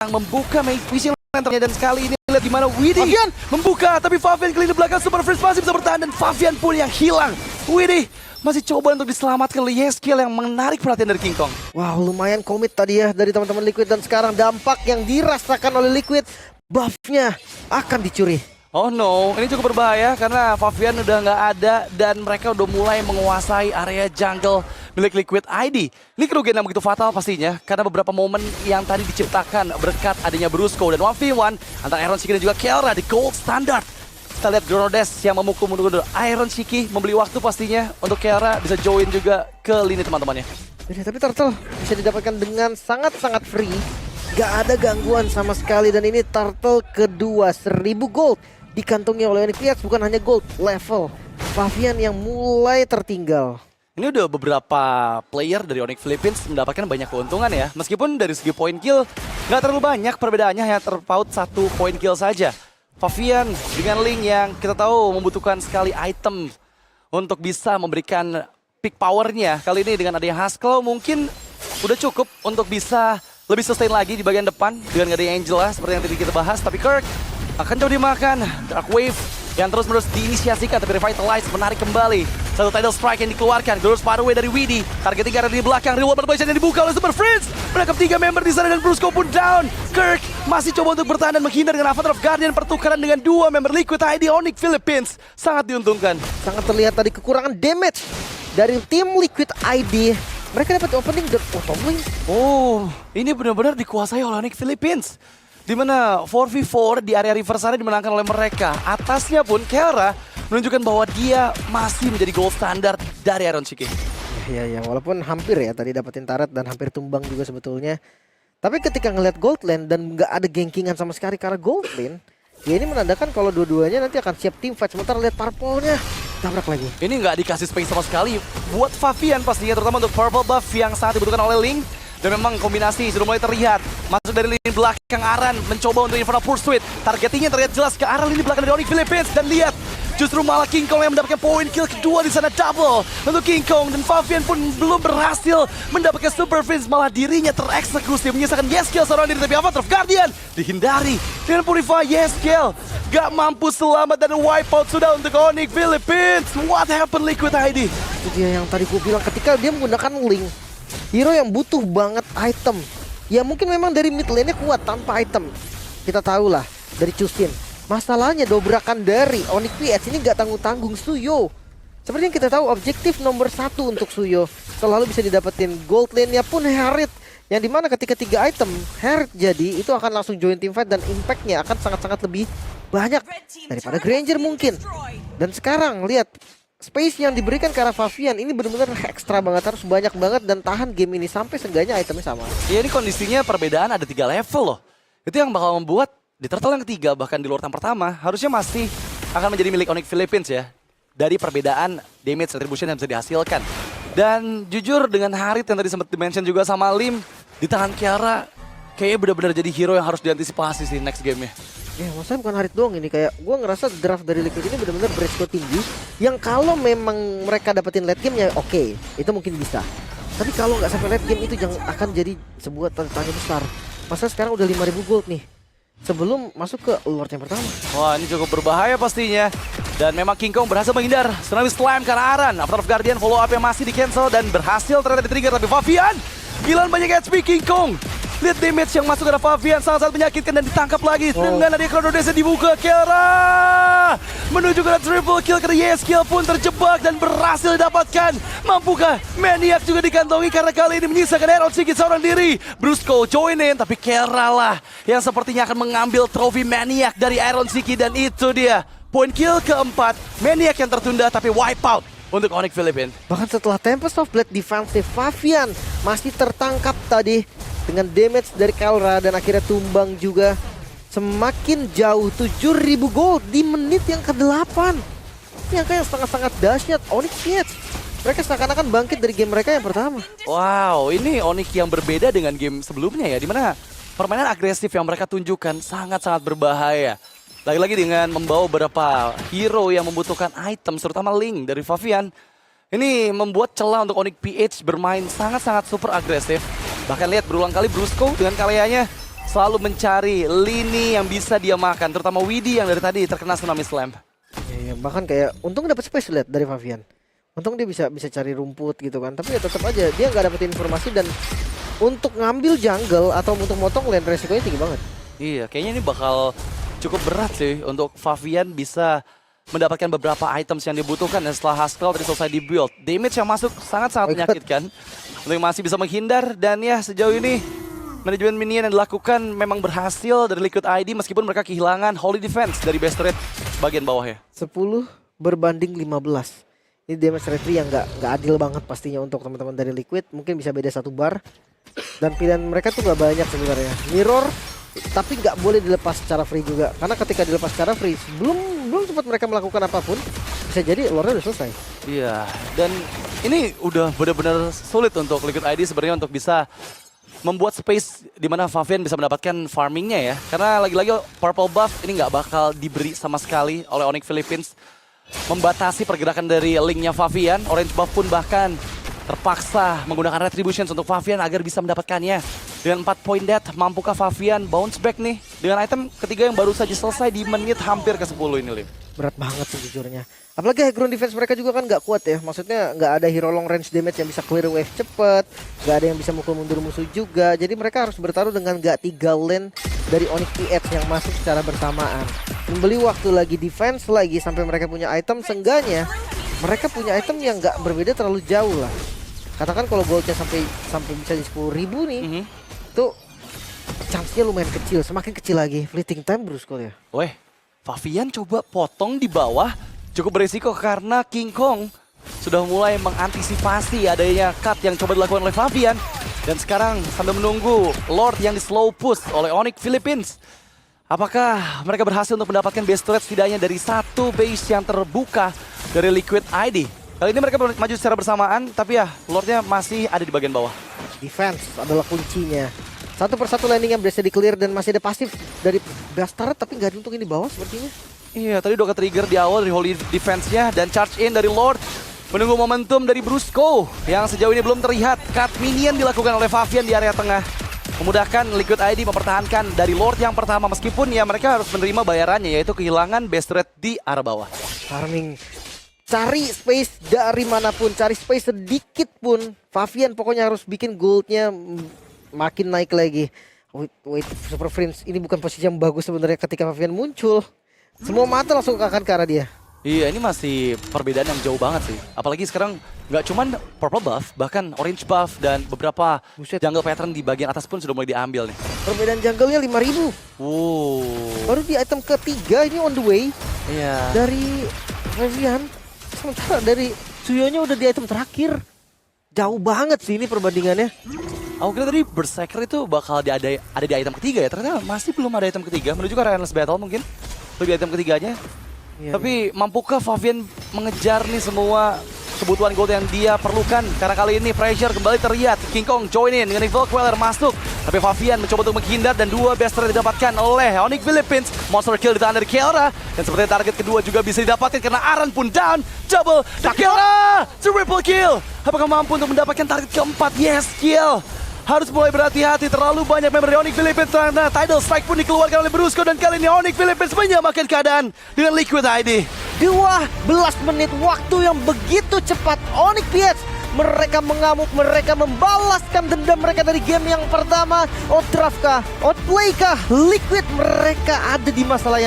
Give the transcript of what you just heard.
membuka Vision Lanternnya, dan sekali ini lihat gimana Widih Favian membuka, tapi Favian kali ini belakang Super Freeze masih bisa bertahan dan Favian pun yang hilang. Widih masih coba untuk diselamatkan oleh Yeskiel yang menarik perhatian dari King Kong. Wow, lumayan komit tadi ya dari teman-teman Liquid, dan sekarang dampak yang dirasakan oleh Liquid, buff-nya akan dicuri. Oh no, ini cukup berbahaya karena Favian udah nggak ada dan mereka udah mulai menguasai area jungle milik Liquid ID. Ini kerugian yang begitu fatal pastinya karena beberapa momen yang tadi diciptakan berkat adanya Brusco dan 1v1 antara Iron Shiki dan juga Kelra di Gold Standard. Kita lihat Gronodes yang memukul mundur Iron Shiki, membeli waktu pastinya untuk Kelra bisa join juga ke lini teman-temannya. Tapi Turtle bisa didapatkan dengan sangat-sangat free. Gak ada gangguan sama sekali, dan ini Turtle kedua 1000 gold dikantongi oleh Onyx Philippines. Bukan hanya gold, level Favian yang mulai tertinggal. Ini udah beberapa player dari Onyx Philippines mendapatkan banyak keuntungan ya. Meskipun dari segi point kill nggak terlalu banyak, perbedaannya hanya terpaut 1 point kill saja. Favian dengan Ling yang kita tahu membutuhkan sekali item untuk bisa memberikan peak powernya. Kali ini dengan adanya Haskell mungkin udah cukup untuk bisa lebih sustain lagi di bagian depan dengan adanya Angela seperti yang tadi kita bahas. Tapi Kirk akan coba dimakan Dark Wave yang terus-menerus diinisiasikan, tapi Revitalize menarik kembali. Satu Tidal Strike yang dikeluarkan, Glorious Pathway dari Widih. Targetnya ada di belakang, Reward Perpation yang dibuka oleh Super Freeze. Menangkap 3 member di sana dan Brusco pun down. Kirk masih coba untuk bertahan dan menghindar dengan Avatar of Guardian. Pertukaran dengan 2 member Liquid ID Onyx Philippines sangat diuntungkan. Sangat terlihat tadi kekurangan damage dari tim Liquid ID. Mereka dapat opening dan tumbling. Oh, ini benar-benar dikuasai oleh Onyx Philippines. Di mana 4v4 di area river sana dimenangkan oleh mereka. Atasnya pun Kelra menunjukkan bahwa dia masih menjadi gold standard dari Iron Shiki. Ya, walaupun hampir ya tadi dapetin turret dan hampir tumbang juga sebetulnya. Tapi ketika ngeliat gold lane dan nggak ada gankingan sama sekali karena gold lane, ya ini menandakan kalau dua-duanya nanti akan siap team fight. Sementara lihat purple-nya tabrak lagi. Ini nggak dikasih space sama sekali buat Favian pastinya, terutama untuk purple buff yang sangat dibutuhkan oleh Ling. Dan memang kombinasi sudah mulai terlihat. Masuk dari lini belakang Aran mencoba untuk Infernal Pursuit. Targetingnya terlihat jelas ke arah lini belakang dari Onyx Philippines. Dan lihat, justru malah King Kong yang mendapatkan poin kill kedua di sana, double untuk King Kong. Dan Favian pun belum berhasil mendapatkan Super Freeze, malah dirinya tereksekusi menyisakan Yeskiel seorang diri. Tapi Avatar of Guardian dihindari dengan Purify. Yeskiel gak mampu selamat dan wipeout sudah untuk Onyx Philippines. What happened Liquid ID? Itu dia yang tadi gue bilang, ketika dia menggunakan Ling, hero yang butuh banget item. Ya mungkin memang dari mid lane-nya kuat tanpa item. Kita tahu lah dari Chushin. Masalahnya dobrakan dari Onyx PH ini gak tanggung-tanggung. Suyo, seperti yang kita tahu, objektif nomor 1 untuk Suyo selalu bisa didapetin. Gold lane-nya pun Harriet, yang dimana ketika 3 item Harriet jadi, itu akan langsung join team fight dan impact-nya akan sangat-sangat lebih banyak daripada Granger mungkin. Dan sekarang lihat space yang diberikan ke arah Favian ini benar-benar ekstra banget, harus banyak banget dan tahan game ini sampai seenggaknya itemnya sama. Ya ini kondisinya perbedaan ada 3 level loh. Itu yang bakal membuat di turtle yang ketiga bahkan di luar yang pertama harusnya masih akan menjadi milik Onyx Philippines ya. Dari perbedaan damage retribution yang bisa dihasilkan. Dan jujur dengan Harit yang tadi sempat dimention juga sama Lim, di tangan Kiara kayaknya benar-benar jadi hero yang harus diantisipasi sih next game-nya. Ya maksudnya bukan Harit doang ini, kayak gue ngerasa draft dari Liquid ini benar-benar beresiko tinggi. Yang kalau memang mereka dapetin late game ya oke, itu mungkin bisa. Tapi kalau nggak sampai late game itu yang akan jadi sebuah tanda tanya besar. Masa sekarang udah 5000 gold nih sebelum masuk ke Lord yang pertama. Wah ini cukup berbahaya pastinya. Dan memang King Kong berhasil menghindar Tsunami Slam karena Aran. Avatar of Guardian follow up yang masih di cancel dan berhasil ternyata di trigger. Tapi Favian, gila banyak HP King Kong. Lihat damage yang masuk ke Favian, sangat-sangat menyakitkan dan ditangkap lagi. Dengan ada Gronodes yang dibuka. Kelra menuju ke triple kill karena Yeskiel pun terjebak dan berhasil didapatkan. Mampukah Maniac juga dikantongi karena kali ini menyisakan Iron Shiki seorang diri. Brusco join in, tapi Kelra lah yang sepertinya akan mengambil trofi Maniac dari Iron Shiki. Dan itu dia poin kill keempat, Maniac yang tertunda tapi wipeout untuk Onyx Philippines. Bahkan setelah Tempest of Blade defensive, Favian masih tertangkap tadi dengan damage dari Kelra dan akhirnya tumbang juga. Semakin jauh, 7000 gold di menit yang ke-8. Ini angka yang sangat-sangat dahsyat. Onyx PH, mereka seakan-akan bangkit dari game mereka yang pertama. Wow, ini Onyx yang berbeda dengan game sebelumnya ya, dimana permainan agresif yang mereka tunjukkan sangat-sangat berbahaya. Lagi-lagi dengan membawa beberapa hero yang membutuhkan item, terutama Ling dari Favian. Ini membuat celah untuk Onyx PH bermain sangat-sangat super agresif. Bahkan lihat berulang kali Brusco dengan karyanya selalu mencari lini yang bisa dia makan, terutama Widhi yang dari tadi terkena Tsunami Slam. Ya, bahkan kayak untung dapat space lihat dari Favian. Untung dia bisa cari rumput gitu kan. Tapi ya tetap aja dia nggak dapetin informasi, dan untuk ngambil jungle atau untuk motong lane resikonya tinggi banget. Iya, kayaknya ini bakal cukup berat sih untuk Favian bisa mendapatkan beberapa items yang dibutuhkan, dan setelah Haskell tadi selesai di-build. Damage yang masuk sangat-sangat menyakitkan. Untuk yang masih bisa menghindar, dan ya sejauh ini manajemen minion yang dilakukan memang berhasil dari Liquid ID meskipun mereka kehilangan Holy Defense dari base turret bagian bawah ya. 10 berbanding 15. Ini damage rate yang nggak adil banget pastinya untuk teman-teman dari Liquid. Mungkin bisa beda 1 bar. Dan pilihan mereka tuh nggak banyak sebenarnya. Mirror, tapi nggak boleh dilepas secara free juga. Karena ketika dilepas secara free, belum sempat mereka melakukan apapun, bisa jadi lore udah selesai. Iya, dan ini udah benar-benar sulit untuk Liquid ID sebenarnya untuk bisa membuat space di mana Favian bisa mendapatkan farmingnya ya. Karena lagi-lagi purple buff ini nggak bakal diberi sama sekali oleh Onyx Philippines. Membatasi pergerakan dari linknya Favian. Orange buff pun bahkan terpaksa menggunakan retributions untuk Favian agar bisa mendapatkannya. Dengan 4 point death, mampukah Favian bounce back nih dengan item ketiga yang baru saja selesai di menit hampir ke-10 ini, Lim? Berat banget sejujurnya. Apalagi high ground defense mereka juga kan nggak kuat ya. Maksudnya nggak ada hero long range damage yang bisa clear wave cepet. Nggak ada yang bisa mukul mundur musuh juga. Jadi mereka harus bertaruh dengan nggak 3 lane dari Onyx PH yang masuk secara bersamaan. Membeli waktu lagi defense lagi sampai mereka punya item. Seenggaknya mereka punya item yang nggak berbeda terlalu jauh lah. Katakan kalau goldnya sampai bisa di 10.000 nih. Tuh chance-nya lumayan kecil. Semakin kecil lagi. Fleeting time Brusco ya. Weh, Favian coba potong di bawah. Cukup berisiko karena King Kong sudah mulai mengantisipasi adanya cut yang coba dilakukan oleh Favian. Dan sekarang sambil menunggu Lord yang di slow push oleh Onyx Philippines. Apakah mereka berhasil untuk mendapatkan base turret setidaknya dari satu base yang terbuka dari Liquid ID? Kali ini mereka maju secara bersamaan, tapi ya Lordnya masih ada di bagian bawah. Defense adalah kuncinya. Satu persatu landing yang berhasil di clear dan masih ada pasif dari Bastard, tapi nggak diuntungin di bawah sepertinya. Iya, tadi udah ke-trigger di awal dari Holy Defense-nya dan charge in dari Lord. Menunggu momentum dari Brusco yang sejauh ini belum terlihat. Cut minion dilakukan oleh Favian di area tengah. Memudahkan Liquid ID mempertahankan dari Lord yang pertama meskipun ya mereka harus menerima bayarannya yaitu kehilangan base turret di arah bawah. Farming. Cari space dari manapun, cari space sedikit pun. Favian pokoknya harus bikin goldnya makin naik lagi. Wait, Super Friends ini bukan posisi yang bagus sebenarnya ketika Favian muncul. Semua mata langsung akan ke arah dia. Iya, ini masih perbedaan yang jauh banget sih. Apalagi sekarang nggak cuman purple buff, bahkan orange buff dan beberapa jungle pattern di bagian atas pun sudah mulai diambil nih. Perbedaan jungle-nya 5.000. Baru di item ketiga ini on the way. Iya. Dari Favian. Sementara dari Suyonya udah di item terakhir. Jauh banget sih ini perbandingannya. Aku kira tadi Berserker itu bakal ada di item ketiga ya. Ternyata masih belum ada item ketiga. Menuju ke Relentless Battle mungkin. Lebih item ketiganya. Iya, Tapi mampukah Favian mengejar nih semua kebutuhan gold yang dia perlukan? Karena kali ini pressure kembali terlihat. King Kong join in dengan Evil Queller masuk. Tapi Favian mencoba untuk menghindar dan dua best turret didapatkan oleh Onyx Philippines. Monster kill ditahan dari Keora. Dan seperti target kedua juga bisa didapatkan karena Aran pun down. Double Keora! Triple kill! Apakah mampu untuk mendapatkan target keempat? Yes, kill! Harus mulai berhati-hati, terlalu banyak member dari Onyx Philippines karena Tidal Strike pun dikeluarkan oleh Brusco dan kali ini Onyx Philippines menyamakan keadaan dengan Liquid ID. 12 menit waktu yang begitu cepat. Onyx PH mereka mengamuk, mereka membalaskan dendam mereka dari game yang pertama. Outdraft kah? Outplay kah? Liquid mereka ada di masalah yang